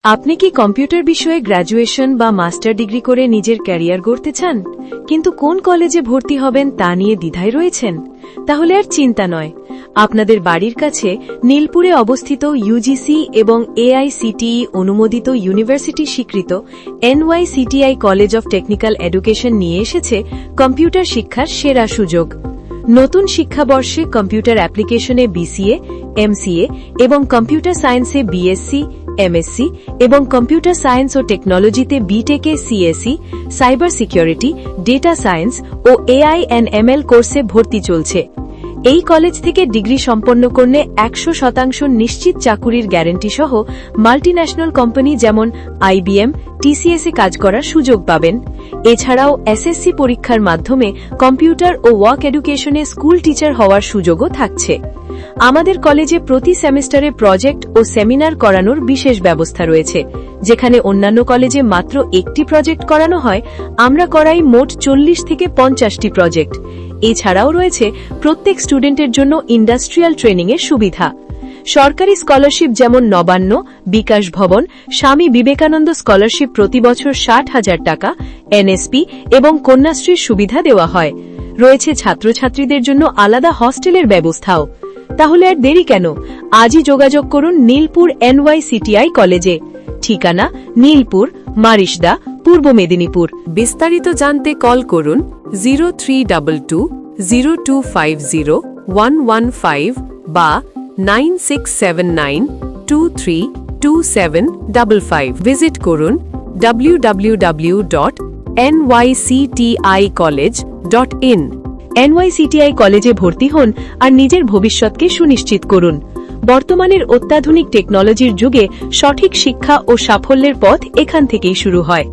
আপনি কি কম্পিউটার বিষয়ে গ্র্যাজুয়েশন বা মাস্টার ডিগ্রি করে নিজের ক্যারিয়ার গড়তে চান, কিন্তু কোন কলেজে ভর্তি হবেন তা নিয়ে দ্বিধায় রয়েছেন? তাহলে আর চিন্তা নয়। আপনাদের বাড়ির কাছে নীলপুরে অবস্থিত ইউজিসি এবং এআইসিটিই অনুমোদিত ইউনিভার্সিটি স্বীকৃত NYCTI college of technical education নিয়ে এসেছে কম্পিউটার শিক্ষার সেরা সুযোগ। নতুন শিক্ষাবর্ষে কম্পিউটার অ্যাপ্লিকেশনে BCA, MCA এবং কম্পিউটার সায়েন্সে BSc, MSc এবং কম্পিউটার সায়েন্স ও টেকনোলজিতে BTech এ CSE, cyber security, data science ও AI and ML কোর্সে ভর্তি চলছে। এই কলেজ থেকে ডিগ্রি সম্পন্ন করলে 100% নিশ্চিত চাকুরির গ্যারান্টি সহ মাল্টিন্যাশনাল কোম্পানি যেমন IBM, TCS এ কাজ করার সুযোগ পাবেন। এছাড়াও SSC পরীক্ষার মাধ্যমে কম্পিউটার ও ওয়ার্ক এডুকেশনে স্কুল টিচার হওয়ার সুযোগও থাকছে। আমাদের কলেজে প্রতি সেমিস্টারে প্রজেক্ট ও সেমিনার করানোর বিশেষ ব্যবস্থা রয়েছে। যেখানে অন্যান্য কলেজে মাত্র একটি প্রজেক্ট করানো হয়, আমরা করাই মোট 40 থেকে 50টি প্রজেক্ট। এছাড়াও রয়েছে প্রত্যেক স্টুডেন্টের জন্য ইন্ডাস্ট্রিয়াল ট্রেনিং এর সুবিধা। সরকারি স্কলারশিপ যেমন নবান্ন, বিকাশ ভবন, স্বামী বিবেকানন্দ স্কলারশিপ প্রতি বছর 60,000 টাকা, NSP এবং কন্যাশ্রীর সুবিধা দেওয়া হয়। রয়েছে ছাত্রছাত্রীদের জন্য আলাদা হস্টেলের ব্যবস্থাও। তাহলে আর দেরি কেন? আজই যোগাযোগ করুন নীলপুর NYCTI কলেজে। ঠিকানা নীলপুর, মারিশদা, পূর্ব মেদিনীপুর। বিস্তারিত জানতে কল করুন 03220250-115 বা 9679232755। ভিজিট করুন www.nycticollege.in। NYCTI কলেজে ভর্তি হন আর নিজের ভবিষ্যৎকে সুনিশ্চিত করুন। বর্তমানের অত্যাধুনিক টেকনোলজির যুগে সঠিক শিক্ষা ও সাফল্যের পথ এখান থেকেই শুরু হয়।